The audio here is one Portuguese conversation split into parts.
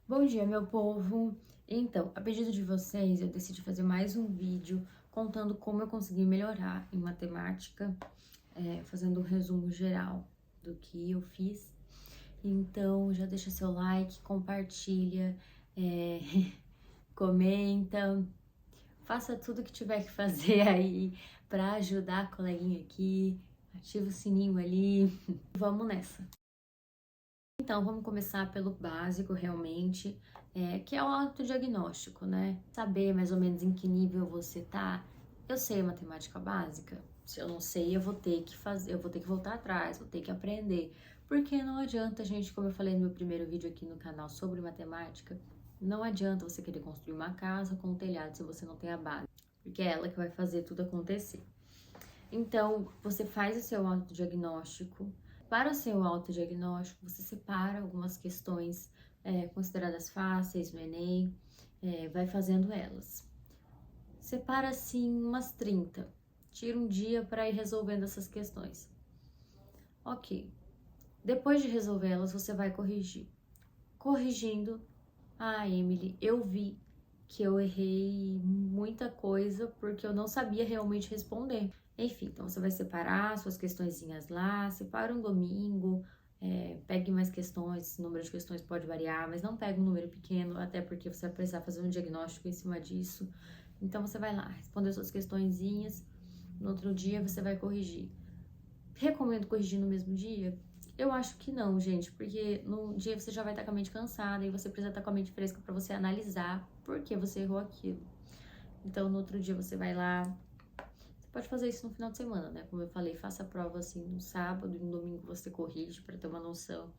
Bom dia, meu povo! Então, a pedido de vocês, eu decidi fazer mais um vídeo contando como eu consegui melhorar em matemática, fazendo um resumo geral do que eu fiz. Então, já deixa seu like, compartilha, é, comenta, faça tudo que tiver que fazer aí para ajudar a coleguinha aqui, ativa o sininho ali. Vamos nessa! Então, vamos começar pelo básico, realmente, que é o autodiagnóstico, né? Saber mais ou menos em que nível você tá. Eu sei a matemática básica. Se eu não sei, eu vou ter que fazer, eu vou ter que voltar atrás, vou ter que aprender. Porque não adianta, gente, como eu falei no meu primeiro vídeo aqui no canal sobre matemática, não adianta você querer construir uma casa com um telhado se você não tem a base. Porque é ela que vai fazer tudo acontecer. Então, você faz o seu autodiagnóstico. Para o seu autodiagnóstico, você separa algumas questões consideradas fáceis no Enem, vai fazendo elas. Separa, assim, umas 30. Tira um dia para ir resolvendo essas questões. Ok. Depois de resolver elas, você vai corrigir. Corrigindo, Emily, eu vi que eu errei muita coisa porque eu não sabia realmente responder. Enfim, então você vai separar suas questõezinhas lá, separa um domingo, pegue mais questões, o número de questões pode variar, mas não pega um número pequeno, até porque você vai precisar fazer um diagnóstico em cima disso. Então você vai lá, responder suas questõezinhas, no outro dia você vai corrigir. Recomendo corrigir no mesmo dia? Eu acho que não, gente, porque no dia você já vai estar com a mente cansada e você precisa estar com a mente fresca para você analisar por que você errou aquilo. Então, no outro dia você vai lá. Você pode fazer isso no final de semana, né? Como eu falei, faça a prova assim no sábado e no domingo você corrige para ter uma noção.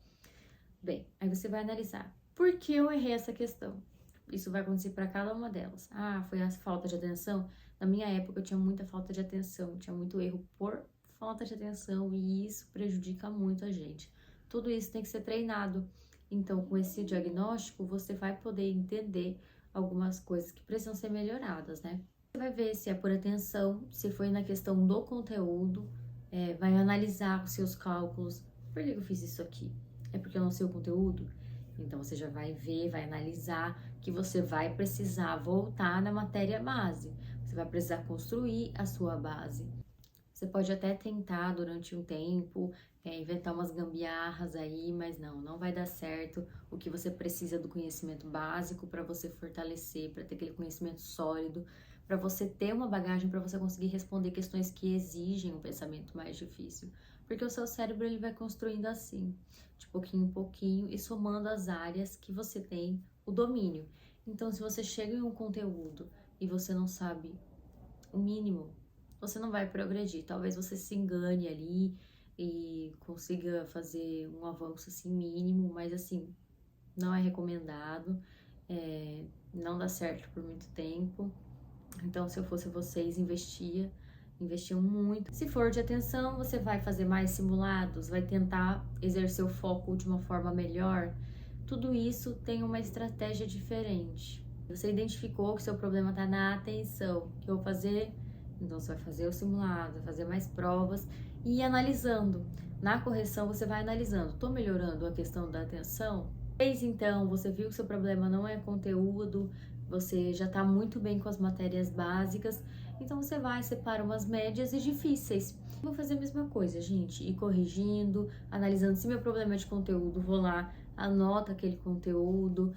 Bem, aí você vai analisar. Por que eu errei essa questão? Isso vai acontecer para cada uma delas. Foi a falta de atenção? Na minha época eu tinha muita falta de atenção, tinha muito erro por falta de atenção e isso prejudica muito a gente. Tudo isso tem que ser treinado. Então, com esse diagnóstico, você vai poder entender algumas coisas que precisam ser melhoradas, né? Você vai ver se é por atenção, se foi na questão do conteúdo, vai analisar os seus cálculos. Por que eu fiz isso aqui? É porque eu não sei o conteúdo? Então, você já vai ver, vai analisar que você vai precisar voltar na matéria base. Você vai precisar construir a sua base. Você pode até tentar durante um tempo, inventar umas gambiarras aí, mas não vai dar certo. O que você precisa do conhecimento básico para você fortalecer, para ter aquele conhecimento sólido, para você ter uma bagagem para você conseguir responder questões que exigem um pensamento mais difícil. Porque o seu cérebro ele vai construindo assim, de pouquinho em pouquinho e somando as áreas que você tem o domínio. Então, se você chega em um conteúdo e você não sabe o mínimo, você não vai progredir. Talvez você se engane ali e consiga fazer um avanço assim mínimo, mas assim, não é recomendado, não dá certo por muito tempo. Então, se eu fosse vocês, investiam muito. Se for de atenção, você vai fazer mais simulados, vai tentar exercer o foco de uma forma melhor. Tudo isso tem uma estratégia diferente. Você identificou que seu problema está na atenção. O que eu vou fazer? Então, você vai fazer o simulado, vai fazer mais provas e ir analisando. Na correção, você vai analisando. Estou melhorando a questão da atenção? Então, você viu que seu problema não é conteúdo, você já está muito bem com as matérias básicas, então você vai, separa umas médias e difíceis. Vou fazer a mesma coisa, gente, ir corrigindo, analisando se meu problema é de conteúdo, vou lá, anota aquele conteúdo,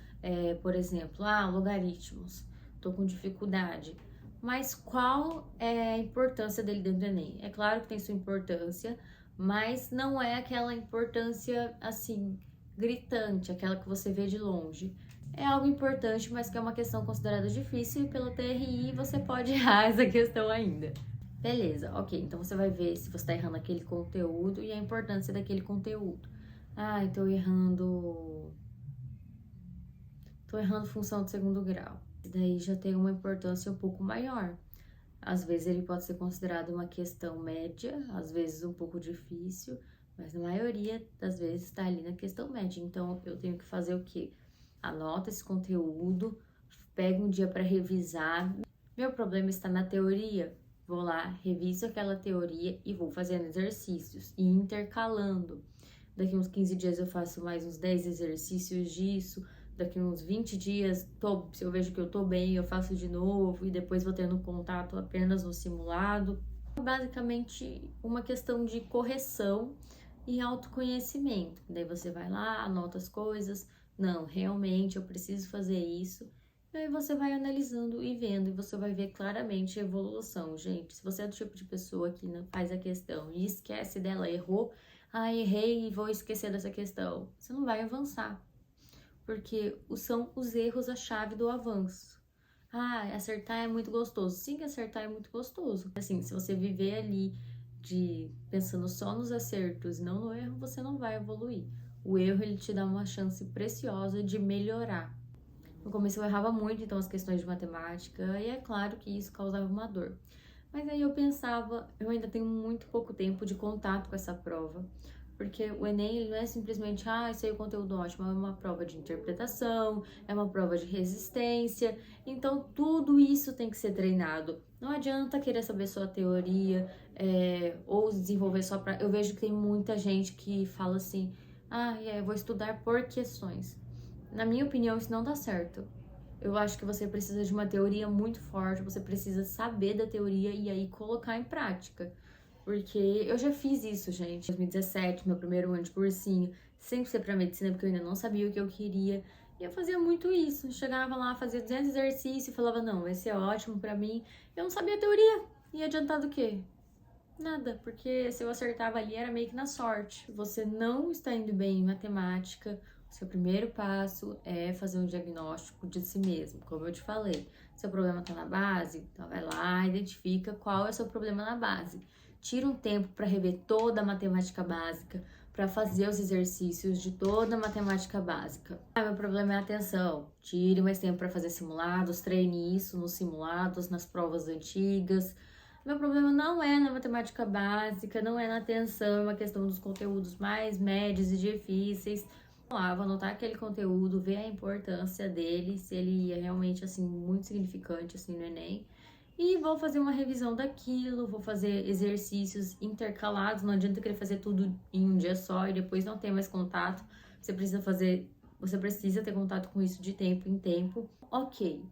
por exemplo, logaritmos, estou com dificuldade. Mas qual é a importância dele dentro do Enem? É claro que tem sua importância, mas não é aquela importância assim gritante, aquela que você vê de longe. É algo importante, mas que é uma questão considerada difícil e pelo TRI você pode errar essa questão ainda. Beleza, ok. Então você vai ver se você está errando aquele conteúdo e a importância daquele conteúdo. Estou errando. Estou errando função de segundo grau. Daí já tem uma importância um pouco maior. Às vezes ele pode ser considerado uma questão média, às vezes um pouco difícil, mas na maioria das vezes está ali na questão média. Então eu tenho que fazer o quê? Anota esse conteúdo, pega um dia para revisar. Meu problema está na teoria. Vou lá, reviso aquela teoria e vou fazendo exercícios e intercalando. Daqui uns 15 dias eu faço mais uns 10 exercícios disso. daqui uns 20 dias, se eu vejo que eu tô bem, eu faço de novo e depois vou tendo contato apenas no simulado. Basicamente, uma questão de correção e autoconhecimento. Daí você vai lá, anota as coisas. Não, realmente eu preciso fazer isso. E aí você vai analisando e vendo, e você vai ver claramente a evolução, gente. Se você é do tipo de pessoa que não faz a questão e esquece dela, errou, errei e vou esquecer dessa questão, você não vai avançar. Porque são os erros a chave do avanço. Acertar é muito gostoso. Sim, acertar é muito gostoso. Assim, se você viver ali pensando só nos acertos e não no erro, você não vai evoluir. O erro, ele te dá uma chance preciosa de melhorar. No começo eu errava muito, então, as questões de matemática, e é claro que isso causava uma dor. Mas aí eu pensava, eu ainda tenho muito pouco tempo de contato com essa prova, porque o Enem, ele não é simplesmente, sei o conteúdo ótimo, é uma prova de interpretação, é uma prova de resistência, então tudo isso tem que ser treinado. Não adianta querer saber só a teoria, ou desenvolver só pra... Eu vejo que tem muita gente que fala assim, eu vou estudar por questões. Na minha opinião, isso não dá certo. Eu acho que você precisa de uma teoria muito forte, você precisa saber da teoria e aí colocar em prática. Porque eu já fiz isso, gente. Em 2017, meu primeiro ano de cursinho, sem ser pra medicina, porque eu ainda não sabia o que eu queria. E eu fazia muito isso. Eu chegava lá, fazia 200 exercícios e falava, não, vai ser ótimo pra mim. Eu não sabia a teoria. Ia adiantar do quê? Nada, porque se eu acertava ali era meio que na sorte. Você não está indo bem em matemática, o seu primeiro passo é fazer um diagnóstico de si mesmo. Como eu te falei, seu problema está na base, então vai lá, identifica qual é o seu problema na base. Tira um tempo para rever toda a matemática básica, para fazer os exercícios de toda a matemática básica. Meu problema é a atenção. Tire mais tempo para fazer simulados, treine isso nos simulados, nas provas antigas. Meu problema não é na matemática básica, não é na atenção, é uma questão dos conteúdos mais médios e difíceis. Vou lá, vou anotar aquele conteúdo, ver a importância dele, se ele é realmente, assim, muito significante, assim, no Enem. E vou fazer uma revisão daquilo, vou fazer exercícios intercalados, não adianta querer fazer tudo em um dia só e depois não ter mais contato. Você precisa ter contato com isso de tempo em tempo. Ok.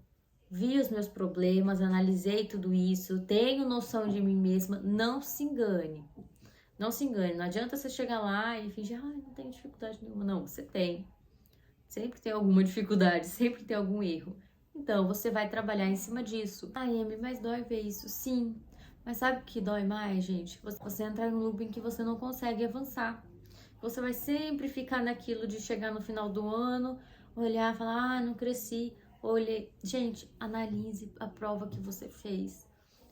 Vi os meus problemas, analisei tudo isso, tenho noção de mim mesma, não se engane. Não se engane, não adianta você chegar lá e fingir, não tenho dificuldade nenhuma. Não, você tem. Sempre tem alguma dificuldade, sempre tem algum erro. Então, você vai trabalhar em cima disso. Amy, mas dói ver isso? Sim. Mas sabe o que dói mais, gente? Você entrar em um loop em que você não consegue avançar. Você vai sempre ficar naquilo de chegar no final do ano, olhar e falar, não cresci. Olhe, gente, analise a prova que você fez.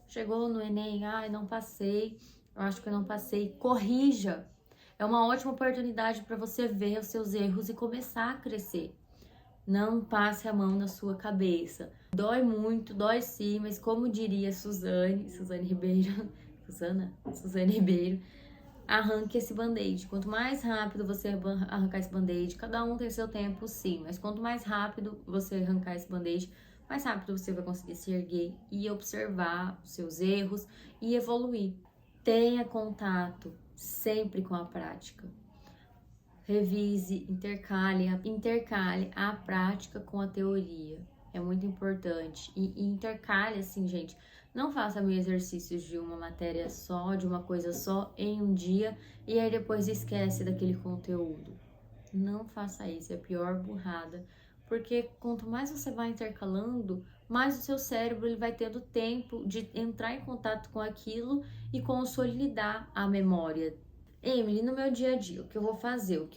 Chegou no Enem, não passei, eu acho que eu não passei. Corrija. É uma ótima oportunidade para você ver os seus erros e começar a crescer. Não passe a mão na sua cabeça. Dói muito, dói sim, mas como diria Suzane Ribeiro, Suzane Ribeiro, arranque esse band-aid. Quanto mais rápido você arrancar esse band-aid, cada um tem seu tempo, sim, mas quanto mais rápido você arrancar esse band-aid, mais rápido você vai conseguir se erguer e observar os seus erros e evoluir. Tenha contato sempre com a prática. Revise, intercale a prática com a teoria. É muito importante. E intercale, assim, gente. Não faça mil exercícios de uma matéria só, de uma coisa só, em um dia, e aí depois esquece daquele conteúdo. Não faça isso, é a pior burrada. Porque quanto mais você vai intercalando, mais o seu cérebro ele vai tendo tempo de entrar em contato com aquilo e consolidar a memória. Emily, no meu dia a dia, o que eu vou fazer,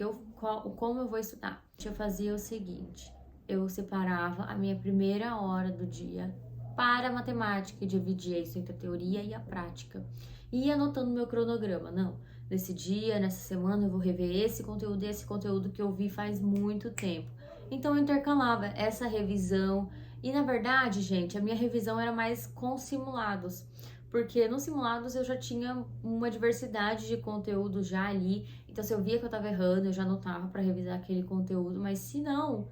como eu vou estudar? Eu fazia o seguinte, eu separava a minha primeira hora do dia para a matemática e dividia isso entre a teoria e a prática. E ia anotando meu cronograma, não, nesse dia, nessa semana eu vou rever esse conteúdo que eu vi faz muito tempo. Então eu intercalava essa revisão e na verdade, gente, a minha revisão era mais com simulados. Porque nos simulados eu já tinha uma diversidade de conteúdo já ali, então se eu via que eu tava errando, eu já anotava para revisar aquele conteúdo, mas se não,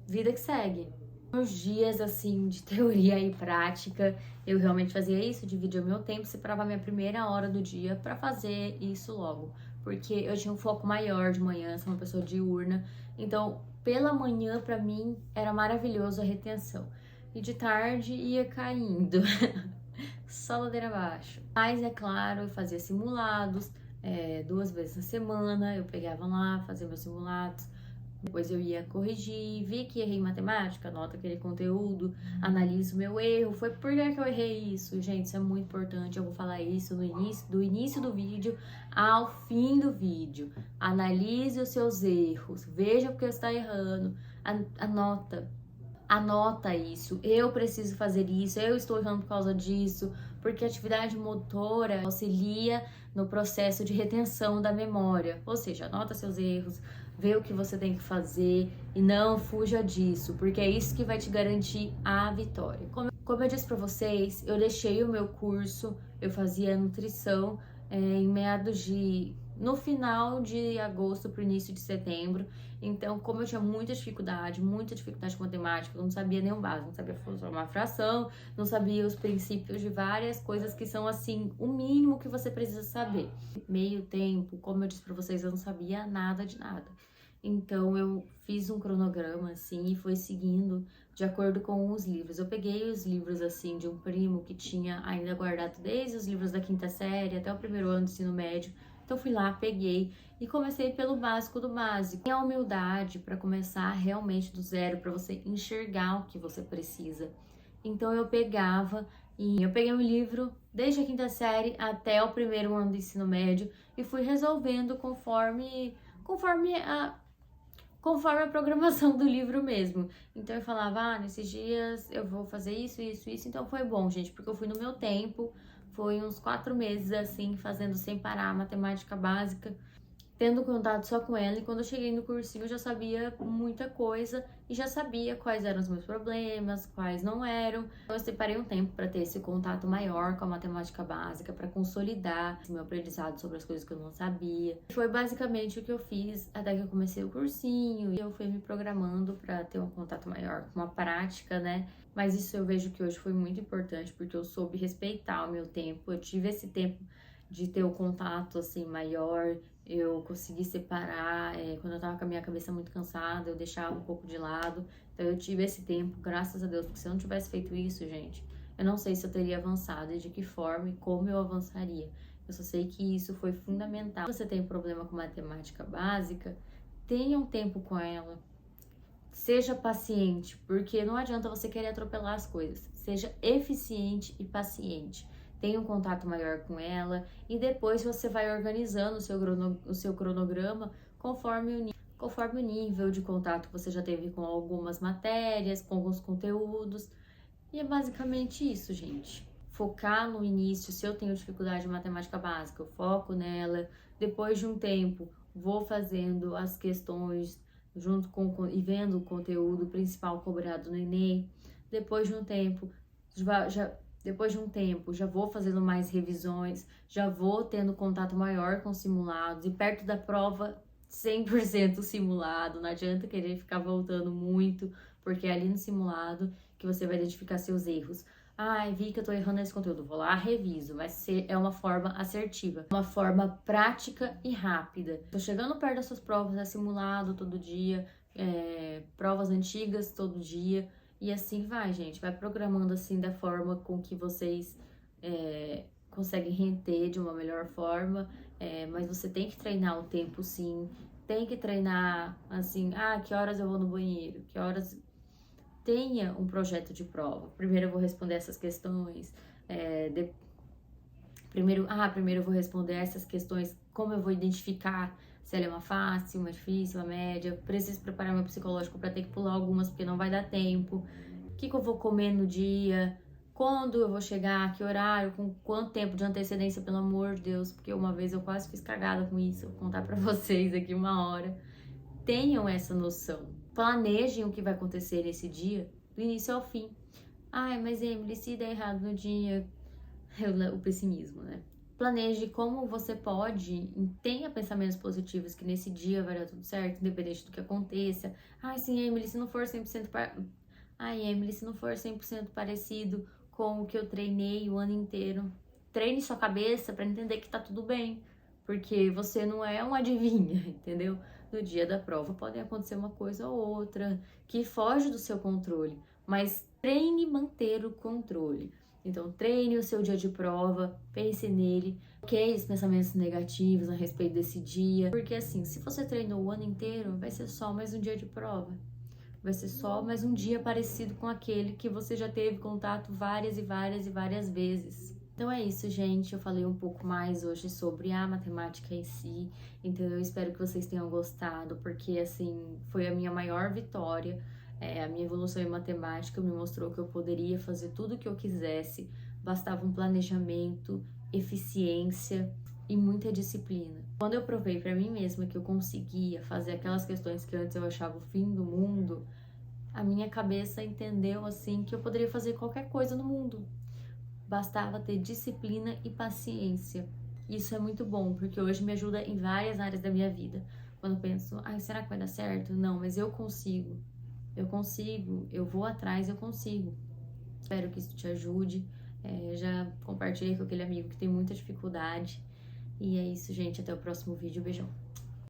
vida que segue. Nos dias assim de teoria e prática, eu realmente fazia isso, dividia o meu tempo, separava a minha primeira hora do dia para fazer isso logo, porque eu tinha um foco maior de manhã, sou uma pessoa diurna, então pela manhã, pra mim, era maravilhoso a retenção. E de tarde ia caindo, só ladeira abaixo. Mas, é claro, eu fazia simulados, 2 vezes na semana, eu pegava lá, fazia meus simulados. Depois eu ia corrigir, vi que errei em matemática, anota aquele conteúdo, analiso o meu erro. Foi por que eu errei isso? Gente, isso é muito importante. Eu vou falar isso no início do vídeo ao fim do vídeo. Analise os seus erros, veja o que você está errando, anota isso. Eu preciso fazer isso, eu estou errando por causa disso, porque a atividade motora auxilia no processo de retenção da memória. Ou seja, anota seus erros, vê o que você tem que fazer e não fuja disso, porque é isso que vai te garantir a vitória. Como eu disse para vocês, eu deixei o meu curso, eu fazia nutrição no final de agosto para o início de setembro. Então, como eu tinha muita dificuldade com matemática, eu não sabia nem o básico, não sabia formar fração, não sabia os princípios de várias coisas que são, assim, o mínimo que você precisa saber. Meio tempo, como eu disse para vocês, eu não sabia nada de nada. Então, eu fiz um cronograma, assim, e fui seguindo de acordo com os livros. Eu peguei os livros, assim, de um primo que tinha ainda guardado desde os livros da 5ª série até o 1º ano do ensino médio. Então, fui lá, peguei e comecei pelo básico do básico. Tenha humildade para começar realmente do zero, para você enxergar o que você precisa. Então, eu peguei um livro desde a 5ª série até o 1º ano do ensino médio e fui resolvendo conforme a programação do livro mesmo. Então eu falava, nesses dias eu vou fazer isso. Então foi bom, gente, porque eu fui no meu tempo. Foi uns 4 meses, assim, fazendo sem parar matemática básica, tendo contato só com ela. E quando eu cheguei no cursinho, eu já sabia muita coisa e já sabia quais eram os meus problemas, quais não eram. Então, eu separei um tempo para ter esse contato maior com a matemática básica, para consolidar o meu aprendizado sobre as coisas que eu não sabia. Foi basicamente o que eu fiz até que eu comecei o cursinho e eu fui me programando para ter um contato maior com a prática, né? Mas isso eu vejo que hoje foi muito importante, porque eu soube respeitar o meu tempo. Eu tive esse tempo de ter o contato, assim, maior. Eu consegui separar, quando eu tava com a minha cabeça muito cansada, eu deixava um pouco de lado. Então eu tive esse tempo, graças a Deus, porque se eu não tivesse feito isso, gente, eu não sei se eu teria avançado e de que forma e como eu avançaria. Eu só sei que isso foi fundamental. Se você tem problema com matemática básica, tenha um tempo com ela. Seja paciente, porque não adianta você querer atropelar as coisas. Seja eficiente e paciente. Tenha um contato maior com ela e depois você vai organizando o seu cronograma conforme o nível de contato que você já teve com algumas matérias, com alguns conteúdos. E é basicamente isso, gente. Focar no início. Se eu tenho dificuldade em matemática básica, eu foco nela. Depois de um tempo, vou fazendo as questões e vendo o conteúdo principal cobrado no Enem. Depois de um tempo, já vou fazendo mais revisões, já vou tendo contato maior com simulados e perto da prova 100% simulado. Não adianta querer ficar voltando muito, porque é ali no simulado que você vai identificar seus erros. Vi que eu tô errando nesse conteúdo, vou lá, reviso, mas é uma forma assertiva, uma forma prática e rápida. Tô chegando perto das suas provas, é simulado todo dia, provas antigas todo dia, e assim vai, gente, vai programando assim da forma com que vocês conseguem render de uma melhor forma, mas você tem que treinar o tempo sim, tem que treinar assim, que horas eu vou no banheiro, que horas... Tenha um projeto de prova. Primeiro eu vou responder essas questões. Primeiro eu vou responder essas questões. Como eu vou identificar se ela é uma fácil, uma difícil, uma média. Preciso preparar meu psicológico para ter que pular algumas porque não vai dar tempo. O que eu vou comer no dia? Quando eu vou chegar? Que horário? Com quanto tempo de antecedência, pelo amor de Deus? Porque uma vez eu quase fiz cagada com isso. Vou contar para vocês aqui uma hora. Tenham essa noção. Planejem o que vai acontecer nesse dia, do início ao fim. Mas Emily, se der errado no dia... O pessimismo, né? Planeje como você pode, tenha pensamentos positivos que nesse dia vai dar tudo certo, independente do que aconteça. Sim, Emily, se não for 100% Emily, se não for 100% parecido com o que eu treinei o ano inteiro. Treine sua cabeça para entender que tá tudo bem, porque você não é um adivinha, entendeu? no dia da prova pode acontecer uma coisa ou outra que foge do seu controle, mas treine manter o controle. Então, treine o seu dia de prova, pense nele, bloqueie os pensamentos negativos a respeito desse dia, porque assim, se você treinou o ano inteiro, vai ser só mais um dia de prova. Vai ser só mais um dia parecido com aquele que você já teve contato várias e várias e várias vezes. Então é isso, gente. Eu falei um pouco mais hoje sobre a matemática em si. Então eu espero que vocês tenham gostado, porque assim, foi a minha maior vitória. A minha evolução em matemática me mostrou que eu poderia fazer tudo o que eu quisesse. Bastava um planejamento, eficiência e muita disciplina. Quando eu provei para mim mesma que eu conseguia fazer aquelas questões que antes eu achava o fim do mundo, a minha cabeça entendeu assim que eu poderia fazer qualquer coisa no mundo. Bastava ter disciplina e paciência. Isso é muito bom, porque hoje me ajuda em várias áreas da minha vida. Quando eu penso, ai, será que vai dar certo? Não, mas eu consigo. Eu consigo, eu vou atrás, eu consigo. Espero que isso te ajude. Já compartilhei com aquele amigo que tem muita dificuldade. E é isso, gente. Até o próximo vídeo. Beijão.